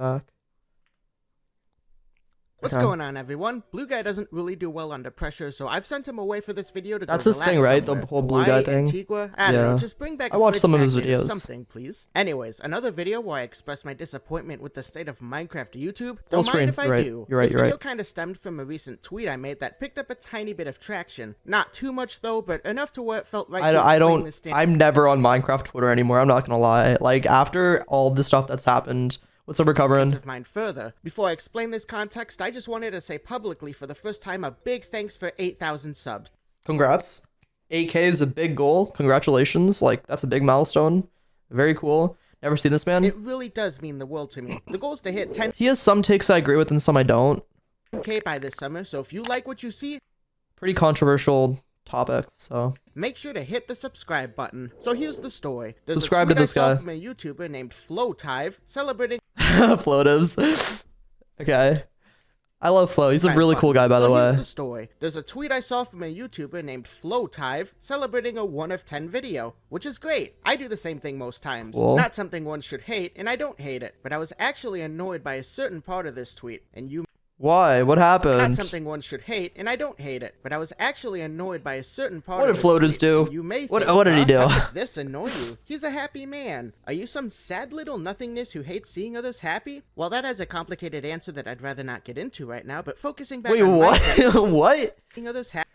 back. What's Okay. going on, everyone? Blue Guy doesn't really do well under pressure, so I've sent him away for this video to That's go his relax thing, right? somewhere. The whole Blue Guy Hawaii, thing. Antigua, I don't know, just bring back I watched fridge some of his magnet or videos. something, please. Anyways, another video where I express my disappointment with the state of Minecraft YouTube. Full Don't screen. mind if I You're right. do. You're right, This you're video right. kind of stemmed from a recent tweet I made that picked up a tiny bit of traction. Not too much though, but enough to where it felt right to explain this stand. I'm never on Minecraft Twitter anymore. I'm not gonna lie. Like, after all the stuff that's happened, what's up, recovering? Of mine further. Before I explain this context, I just wanted to say publicly for the first time a big thanks for 8,000 subs. Congrats. 8K is a big goal. Congratulations. Like, that's a big milestone. Very cool. Never seen this man. It really does mean the world to me. The goal is to hit 10K He has some takes I agree with and some I don't. by this summer, so if you like what you see, Pretty controversial topics, so. make sure to hit the subscribe button. So here's the story. There's Subscribe a to tweet this I saw guy. from a YouTuber named Flowtive celebrating Floatives. Okay. I love Flo. He's a really cool guy, by the way. Here's the story. There's a tweet I saw from a YouTuber named Flowtive celebrating a 1 of 10 video, which is great. I do the same thing most times. Cool. Not something one should hate, and I don't hate it, but I was actually annoyed by a certain part of this tweet, and you Why? What Not happened? something one should hate, and I don't hate it, but I was actually annoyed by a certain part What of did this Floaters tweet, do? and You may What think, did he do? How could this annoy you? He's a happy man. Are you some sad little nothingness who hates seeing others happy? Well, that has a complicated answer that I'd rather not get into right now, but focusing back Wait, on what? Minecraft, What? seeing others happy.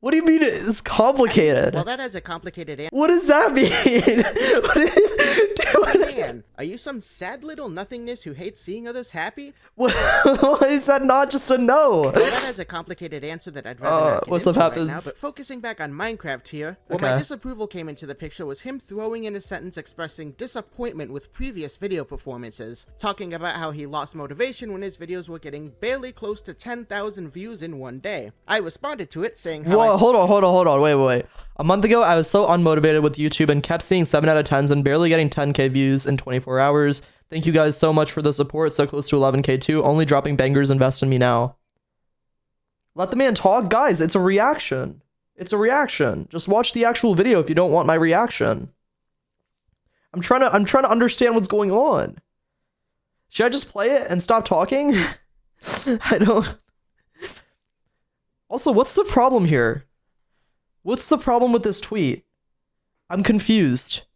What do you mean it's complicated? Well, that has a complicated answer. What does that mean? Man, are you some sad little nothingness who hates seeing others happy? Why is that not just a no? Well, that has a complicated answer that I'd rather not get what's into up, right now, happens? but focusing back on Minecraft here, where Okay. my disapproval came into the picture was him throwing in a sentence expressing disappointment with previous video performances, talking about how he lost motivation when his videos were getting barely close to 10,000 views in one day. I responded to it saying how Whoa, hold on, wait. A month ago, I was so unmotivated with YouTube and kept seeing 7 out of 10s and barely getting 10K views in 24 hours. Thank you guys so much for the support, so close to 11K too. Only dropping bangers, invest in me now. Let the man talk, guys. It's a reaction. It's a reaction. Just watch the actual video if you don't want my reaction. I'm trying to understand what's going on. Should I just play it and stop talking? I don't. Also, what's the problem here? What's the problem with this tweet? I'm confused.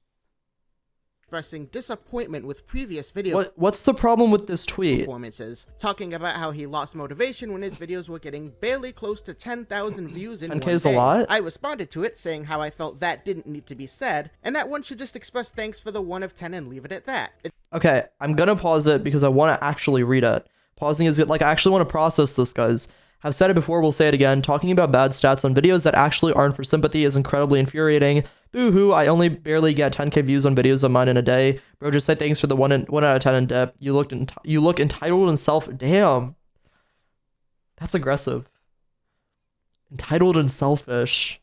expressing disappointment with previous video What's the problem with this tweet? performances, talking about how he lost motivation when his videos were getting barely close to 10,000 views in 10K one is a day. lot? I responded to it saying how I felt that didn't need to be said, and that one should just express thanks for the 1 of 10 and leave it at that. Okay, I'm gonna pause it because I want to actually read it. Pausing is good. Like, I actually want to process this, guys. I've said it before, we'll say it again. Talking about bad stats on videos that actually aren't for sympathy is incredibly infuriating. Boo-hoo, I only barely get 10K views on videos of mine in a day. Bro, just say thanks for the 1 out of 10 in depth. You look entitled and Damn. That's aggressive. Entitled and selfish.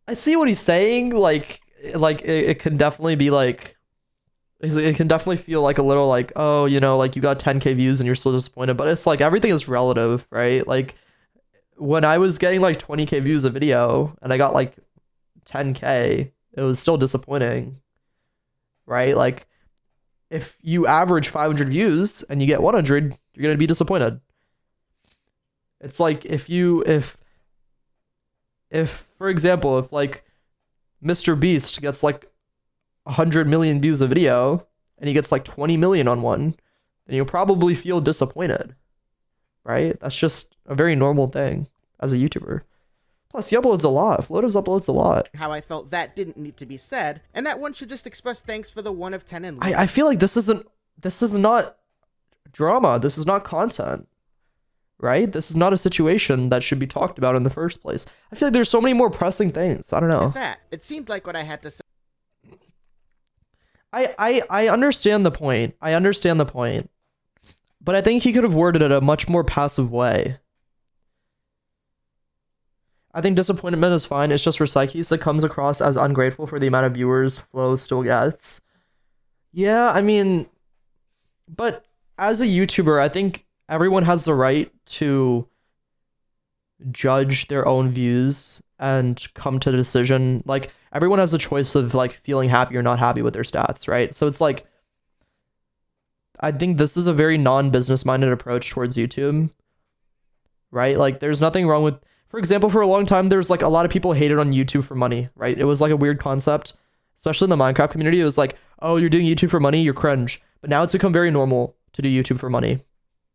I see what he's saying. Like it can definitely be like, it can definitely feel like a little like, oh, you know, like you got 10K views and you're still disappointed, but it's like everything is relative, right? Like when I was getting like 20K views a video and I got like 10K, it was still disappointing, right? Like if you average 500 views and you get 100, you're going to be disappointed. It's like if for example, if like Mr. Beast gets like 100 million views a video and he gets like 20 million on one, then you'll probably feel disappointed, right? That's just a very normal thing as a YouTuber. Plus, he uploads a lot. Floatives uploads a lot. How I felt that didn't need to be said, and that one should just express thanks for the 1 of 10 and I feel like this is not drama. This is not content, right? This is not a situation that should be talked about in the first place. I feel like there's so many more pressing things. I don't know. that. It seemed like what I had to say. I understand the point. But I think he could have worded it a much more passive way. I think disappointment is fine. It's just for Psyches that comes across as ungrateful for the amount of viewers Flo still gets. Yeah, I mean, but as a YouTuber, I think everyone has the right to judge their own views and come to the decision. Like, everyone has a choice of like feeling happy or not happy with their stats, right? So it's like, I think this is a very non-business minded approach towards YouTube, right? Like there's nothing wrong with, for example, for a long time, there's like a lot of people hated on YouTube for money, right? It was like a weird concept, especially in the Minecraft community. It was like, oh, you're doing YouTube for money, you're cringe. But now it's become very normal to do YouTube for money.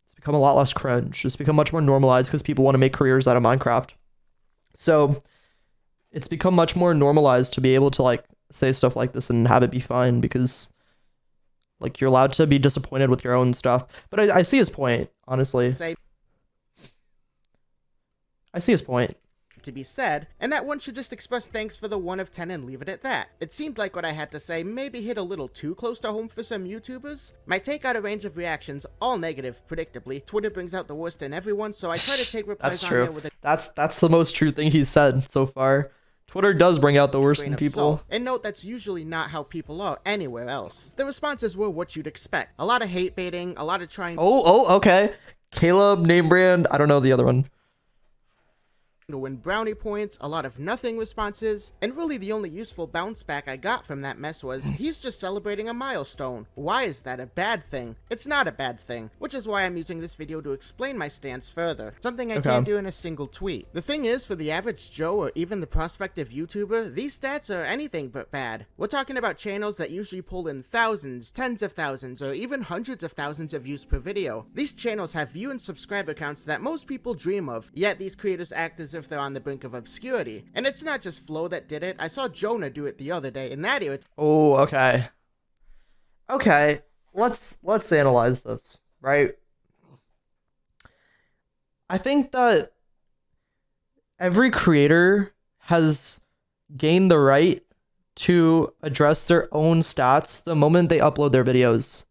It's become a lot less cringe. It's become much more normalized because people want to make careers out of Minecraft. So it's become much more normalized to be able to like say stuff like this and have it be fine, because like you're allowed to be disappointed with your own stuff. But I see his point, honestly. I see his point. To be said, and that one should just express thanks for the 1 of 10 and leave it at that. It seemed like what I had to say maybe hit a little too close to home for some YouTubers. My take got a range of reactions, all negative, predictably. Twitter brings out the worst in everyone, so I try to take replies on there with a That's the most true thing he's said so far. Twitter does bring out the worst in people. salt. And note that's usually not how people are anywhere else. The responses were what you'd expect. A lot of hate baiting, a lot of trying Okay. Caleb, name brand, I don't know the other one. to win brownie points, a lot of nothing responses, and really the only useful bounce back I got from that mess was, he's just celebrating a milestone. Why is that a bad thing? It's not a bad thing, which is why I'm using this video to explain my stance further, something I can't do in a single tweet. The thing is, for the average Joe or even the prospective YouTuber, these stats are anything but bad. We're talking about channels that usually pull in thousands, tens of thousands, or even hundreds of thousands of views per video. These channels have view and subscriber counts that most people dream of, yet these creators act as if they're on the brink of obscurity. And it's not just Flo that did it. I saw Jonah do it the other day, and that irritated. Oh, okay. Okay, let's analyze this, right? I think that every creator has gained the right to address their own stats the moment they upload their videos.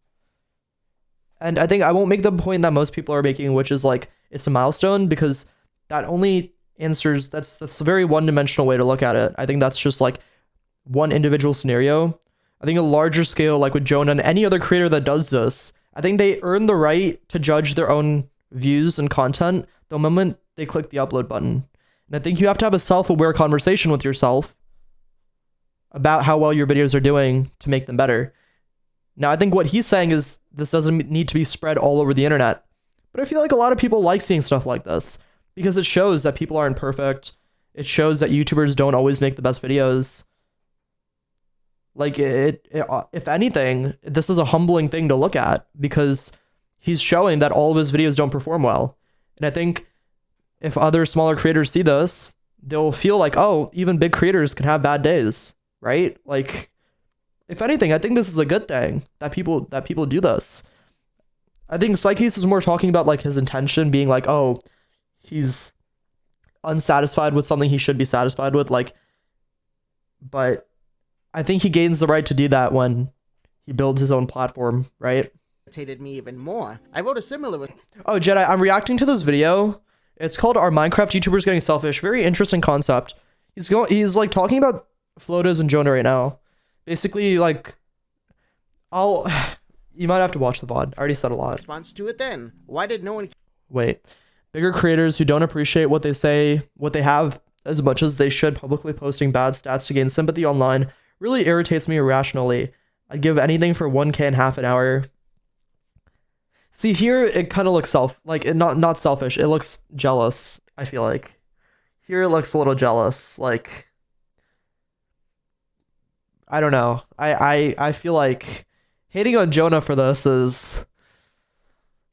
And I think I won't make the point that most people are making, which is like it's a milestone, because that only answers, that's a very one-dimensional way to look at it. I think that's just like one individual scenario. I think a larger scale, like with Jonah and any other creator that does this, I think they earn the right to judge their own views and content the moment they click the upload button. And I think you have to have a self-aware conversation with yourself about how well your videos are doing to make them better. Now, I think what he's saying is this doesn't need to be spread all over the internet. But I feel like a lot of people like seeing stuff like this, because it shows that people aren't perfect. It shows that YouTubers don't always make the best videos. Like, if anything, this is a humbling thing to look at, because he's showing that all of his videos don't perform well. And I think if other smaller creators see this, they'll feel like, oh, even big creators can have bad days, right? Like, if anything, I think this is a good thing that people do this. I think Psyches is more talking about like his intention being like, oh, he's unsatisfied with something he should be satisfied with, like, but I think he gains the right to do that when he builds his own platform, right? Me even more. I wrote a similar. Oh, Jedi, I'm reacting to this video. It's called "Are Minecraft YouTubers Getting Selfish?" Very interesting concept. He's like talking about Flotas and Jonah right now. Basically, like, you might have to watch the VOD. I already said a lot. Response to it then. Why did no one? Wait. Bigger creators who don't appreciate what they say, what they have as much as they should, publicly posting bad stats to gain sympathy online really irritates me irrationally. I'd give anything for 1K in half an hour. See, here it kind of looks not selfish. It looks jealous, I feel like. Here it looks a little jealous. Like, I don't know. I feel like hating on Jonah for this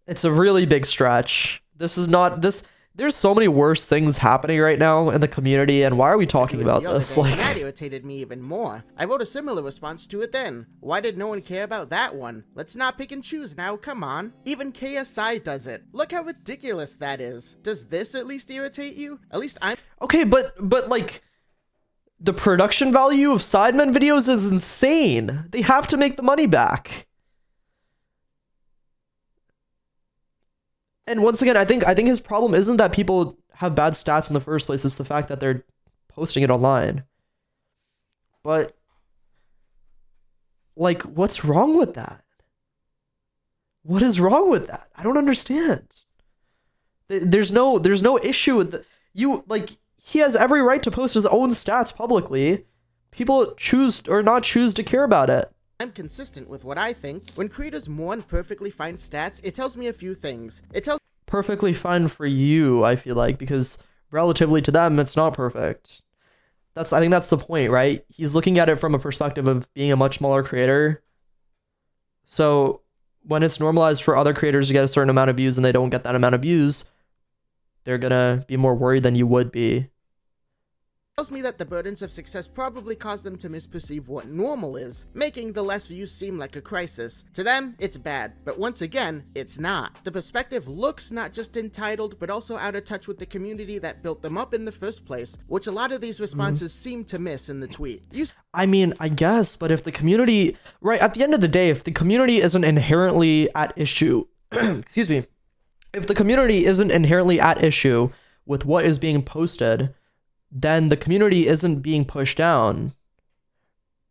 it's a really big stretch. There's so many worse things happening right now in the community, and why are we talking about this? Like, that irritated me even more. I wrote a similar response to it then. Why did no one care about that one? Let's not pick and choose now, come on. Even KSI does it. Look how ridiculous that is. Does this at least irritate you? At least I'm okay, but like, the production value of Sidemen videos is insane. They have to make the money back. And once again, I think his problem isn't that people have bad stats in the first place. It's the fact that they're posting it online. But, like, what's wrong with that? What is wrong with that? I don't understand. There's no issue with he has every right to post his own stats publicly. People choose or not choose to care about it. I'm consistent with what I think. When creators mourn perfectly fine stats, it tells me a few things. It tells Perfectly fine for you, I feel like, because relatively to them, it's not perfect. I think that's the point, right? He's looking at it from a perspective of being a much smaller creator. So when it's normalized for other creators to get a certain amount of views and they don't get that amount of views, they're gonna be more worried than you would be. tells me that the burdens of success probably cause them to misperceive what normal is, making the less views seem like a crisis. To them, it's bad, but once again, it's not. The perspective looks not just entitled, but also out of touch with the community that built them up in the first place, which a lot of these responses seem to miss in the tweet. I mean, I guess, but if the community, right, at the end of the day, if the community isn't inherently at issue, excuse me, if the community isn't inherently at issue with what is being posted, then the community isn't being pushed down,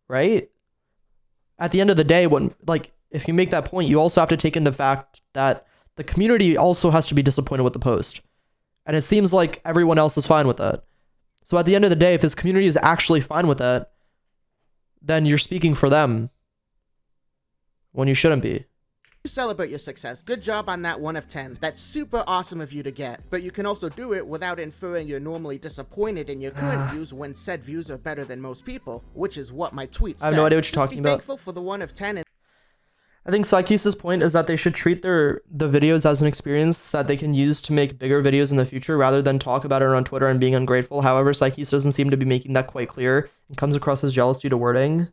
right? At the end of the day, when, like, if you make that point, you also have to take into fact that the community also has to be disappointed with the post. And it seems like everyone else is fine with it. So at the end of the day, if his community is actually fine with it, then you're speaking for them when you shouldn't be. You celebrate your success. Good job on that 1 of 10. That's super awesome of you to get. But you can also do it without inferring you're normally disappointed in your current views when said views are better than most people, which is what my tweet said. I have no idea what you're talking about. Just be thankful for the 1 of 10 and I think Psyche's point is that they should treat the videos as an experience that they can use to make bigger videos in the future rather than talk about it on Twitter and being ungrateful. However, Psyche doesn't seem to be making that quite clear and comes across as jealous due to wording.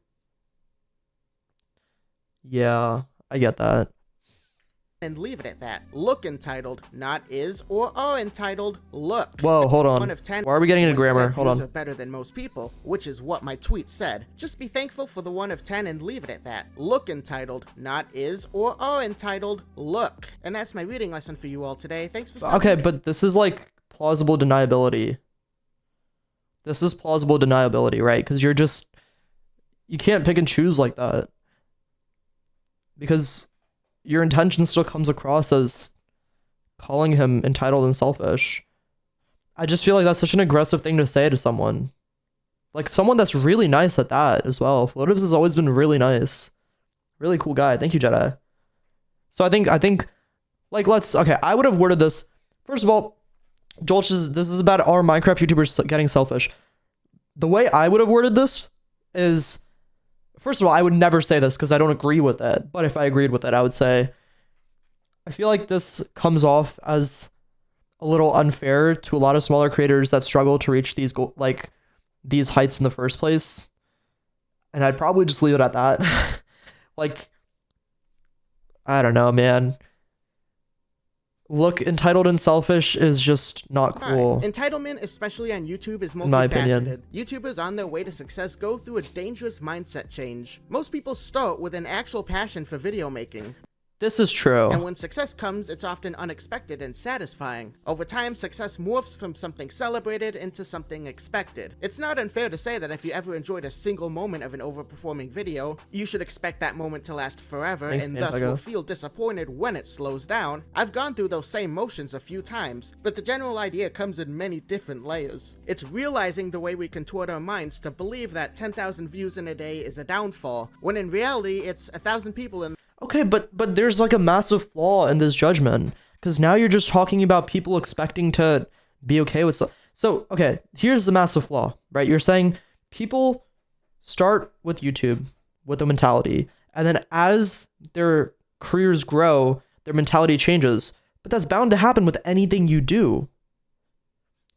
Yeah, I get that. and leave it at that. Look entitled, not is or are entitled, look. Whoa, hold on. 1 of 10 Why are we getting into grammar? said Hold views on. are better than most people, which is what my tweet said. Just be thankful for the 1 of 10 and leave it at that. Look entitled, not is or are entitled, look. And that's my reading lesson for you all today. Thanks for stopping. Okay, but this is like plausible deniability. This is plausible deniability, right? Because you can't pick and choose like that. Because your intention still comes across as calling him entitled and selfish. I just feel like that's such an aggressive thing to say to someone. Like someone that's really nice at that as well. Floatives has always been really nice. Really cool guy. Thank you, Jedi. So I think like okay, I would have worded this. First of all, Jolch this is about our Minecraft YouTubers getting selfish. The way I would have worded this is, first of all, I would never say this because I don't agree with it. But if I agreed with it, I would say, I feel like this comes off as a little unfair to a lot of smaller creators that struggle to reach these heights in the first place. And I'd probably just leave it at that. Like, I don't know, man. Look, entitled and selfish is just not cool. Right. Entitlement, especially on YouTube, is In my opinion. multifaceted. YouTubers on their way to success go through a dangerous mindset change. Most people start with an actual passion for video making. This is true. And when success comes, it's often unexpected and satisfying. Over time, success morphs from something celebrated into something expected. It's not unfair to say that if you ever enjoyed a single moment of an overperforming video, you should expect that moment to last forever. Thanks, and man, thus Pago. will feel disappointed when it slows down. I've gone through those same motions a few times, but the general idea comes in many different layers. It's realizing the way we contort our minds to believe that 10,000 views in a day is a downfall, when in reality it's 1,000 people in Okay, but there's like a massive flaw in this judgment, because now you're just talking about people expecting to be okay with stuff. So, okay, here's the massive flaw, right? You're saying people start with YouTube with a mentality, and then as their careers grow, their mentality changes. But that's bound to happen with anything you do.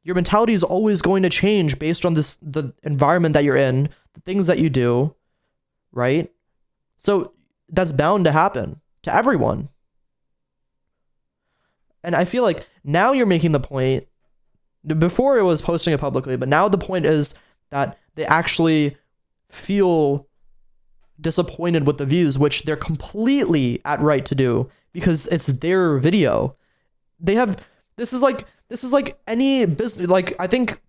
Your mentality is always going to change based on the environment that you're in, the things that you do, right? So that's bound to happen to everyone. And I feel like now you're making the point, before it was posting it publicly, but now the point is that they actually feel disappointed with the views, which they're completely at right to do because it's their video. This is like any business. Like, I think,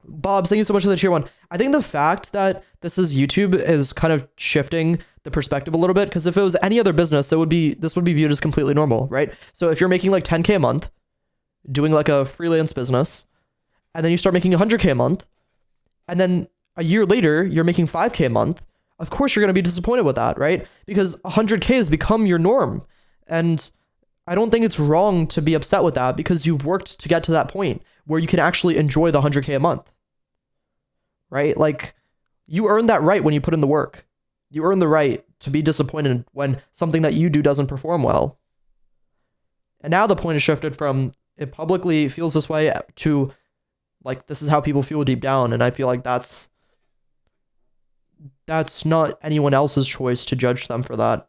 Bob, thank you so much for the tier 1. I think the fact that this is YouTube is kind of shifting the perspective a little bit, because if it was any other business, this would be viewed as completely normal, right? So if you're making like 10K a month, doing like a freelance business, and then you start making 100K a month, and then a year later you're making 5K a month, of course you're going to be disappointed with that, right? Because 100K has become your norm. And I don't think it's wrong to be upset with that because you've worked to get to that point where you can actually enjoy the 100K a month, right? Like, you earned that right when you put in the work. You earn the right to be disappointed when something that you do doesn't perform well. And now the point is shifted from it publicly feels this way to like, this is how people feel deep down. And I feel like that's not anyone else's choice to judge them for that.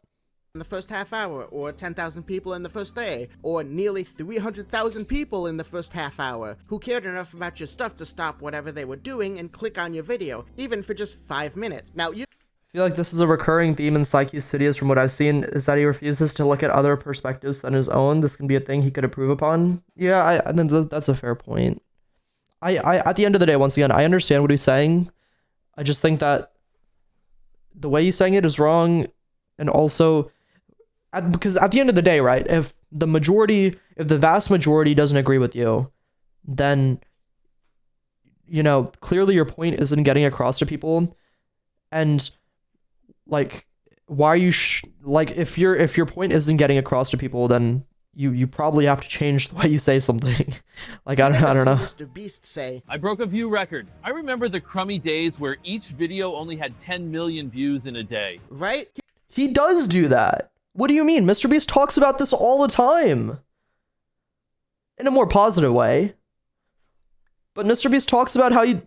In the first half hour, or 10,000 people in the first day, or nearly 300,000 people in the first half hour, who cared enough about your stuff to stop whatever they were doing and click on your video, even for just 5 minutes. Now, I feel like this is a recurring theme in Psyche's videos from what I've seen, is that he refuses to look at other perspectives than his own. This can be a thing he could improve upon. Yeah, I think that's a fair point. I at the end of the day, once again, I understand what he's saying. I just think that the way he's saying it is wrong, and also, because at the end of the day, right, if the vast majority doesn't agree with you, then, you know, clearly your point isn't getting across to people. And like, why are you like, if your point isn't getting across to people, then you probably have to change the way you say something. Like, I don't know. Mr. Beast say, I broke a view record. I remember the crummy days where each video only had 10 million views in a day. Right? He does do that. What do you mean? Mr. Beast talks about this all the time. In a more positive way. But Mr. Beast talks about how he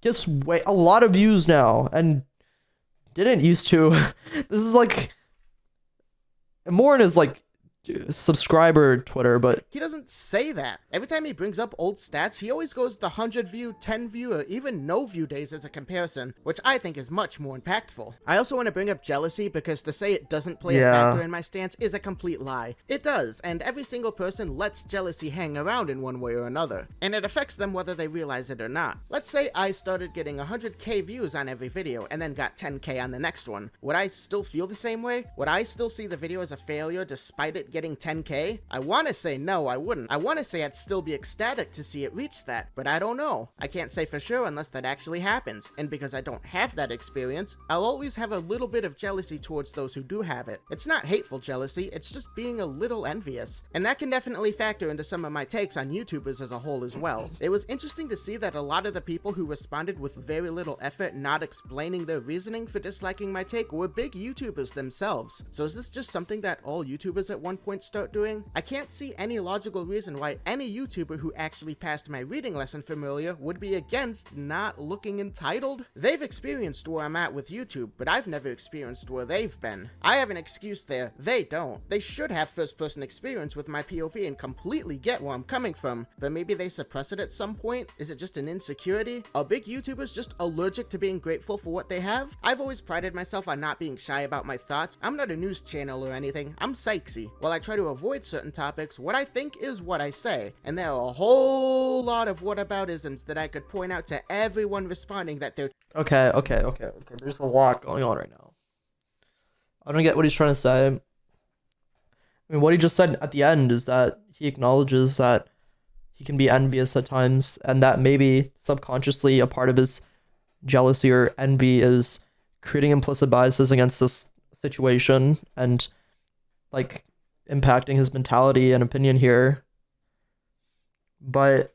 gets a lot of views now and didn't used to. This is like more in his like subscriber Twitter, but he doesn't say that. Every time he brings up old stats, he always goes the 100 view, 10 view, or even no view days as a comparison, which I think is much more impactful. I also want to bring up jealousy because to say it doesn't play a factor in my stance is a complete lie. It does, and every single person lets jealousy hang around in one way or another, and it affects them whether they realize it or not. Let's say I started getting 100K views on every video and then got 10K on the next one. Would I still feel the same way? Would I still see the video as a failure despite it getting 10K? I want to say no, I wouldn't. I want to say I'd still be ecstatic to see it reach that, but I don't know. I can't say for sure unless that actually happens, and because I don't have that experience, I'll always have a little bit of jealousy towards those who do have it. It's not hateful jealousy, it's just being a little envious, and that can definitely factor into some of my takes on YouTubers as a whole as well. It was interesting to see that a lot of the people who responded with very little effort not explaining their reasoning for disliking my take were big YouTubers themselves. So is this just something that all YouTubers at one point start doing? I can't see any logical reason why any YouTuber who actually passed my reading lesson familiar would be against not looking entitled. They've experienced where I'm at with YouTube, but I've never experienced where they've been. I have an excuse there, they don't. They should have first-person experience with my POV and completely get where I'm coming from, but maybe they suppress it at some point? Is it just an insecurity? Are big YouTubers just allergic to being grateful for what they have? I've always prided myself on not being shy about my thoughts. I'm not a news channel or anything, I'm Psychsy. While I try to avoid certain topics, what I think is what I say, and there are a whole lot of whataboutisms that I could point out to everyone responding that they're okay. There's a lot going on right now. I don't get what he's trying to say. I mean, what he just said at the end is that he acknowledges that he can be envious at times, and that maybe subconsciously a part of his jealousy or envy is creating implicit biases against this situation and like impacting his mentality and opinion here. But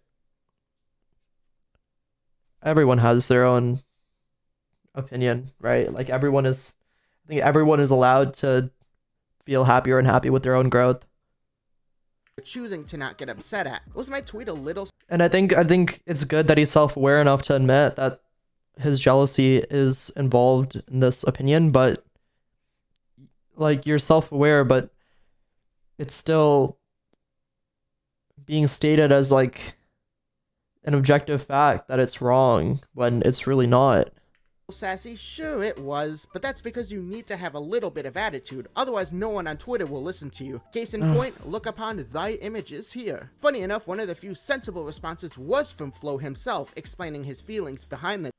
everyone has their own opinion, right? Like I think everyone is allowed to feel happy or unhappy with their own growth. choosing to not get upset at. Was my tweet a little... And I think it's good that he's self-aware enough to admit that his jealousy is involved in this opinion, but like you're self-aware, but it's still being stated as like an objective fact that it's wrong when it's really not. Sassy? Sure it was, but that's because you need to have a little bit of attitude, otherwise no one on Twitter will listen to you. Case in point, look upon thy images here. Funny enough, one of the few sensible responses was from Flo himself, explaining his feelings behind the...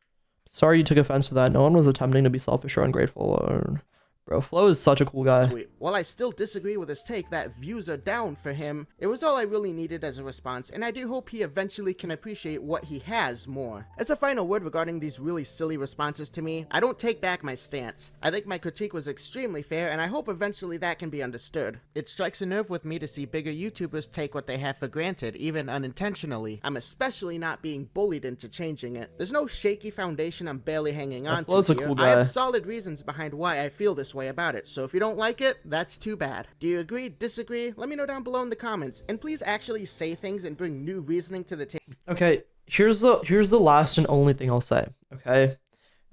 Sorry you took offense to that. No one was attempting to be selfish or ungrateful or Bro, Flo is such a cool guy. Tweet. While I still disagree with his take that views are down for him, it was all I really needed as a response, and I do hope he eventually can appreciate what he has more. As a final word regarding these really silly responses to me, I don't take back my stance. I think my critique was extremely fair, and I hope eventually that can be understood. It strikes a nerve with me to see bigger YouTubers take what they have for granted, even unintentionally. I'm especially not being bullied into changing it. There's no shaky foundation I'm barely hanging on to Flo's a here. cool I have guy. solid reasons behind why I feel this way about it, so if you don't like it, that's too bad. Do you agree, disagree? Let me know down below in the comments, and please actually say things and bring new reasoning to the table. Okay, here's the last and only thing I'll say. Okay,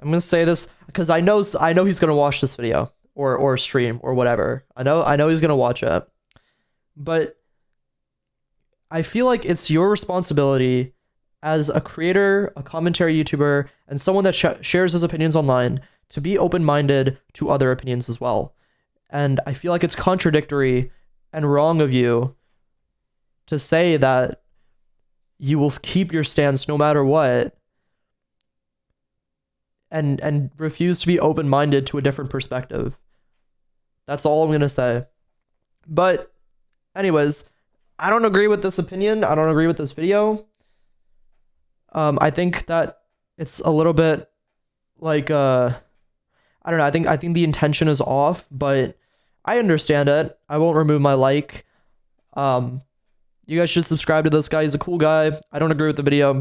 I'm gonna say this because I know he's gonna watch this video or stream or whatever. I know he's gonna watch it, but I feel like it's your responsibility as a creator, a commentary YouTuber, and someone that shares his opinions online to be open-minded to other opinions as well. And I feel like it's contradictory and wrong of you to say that you will keep your stance no matter what and refuse to be open-minded to a different perspective. That's all I'm going to say. But anyways, I don't agree with this opinion. I don't agree with this video. I think that it's a little bit like I don't know. I think the intention is off, but I understand it. I won't remove my like. You guys should subscribe to this guy. He's a cool guy. I don't agree with the video,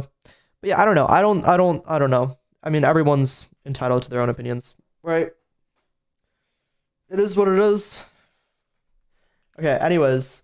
but yeah, I don't know. I don't know. I mean, everyone's entitled to their own opinions, right? It is what it is. Okay. Anyways,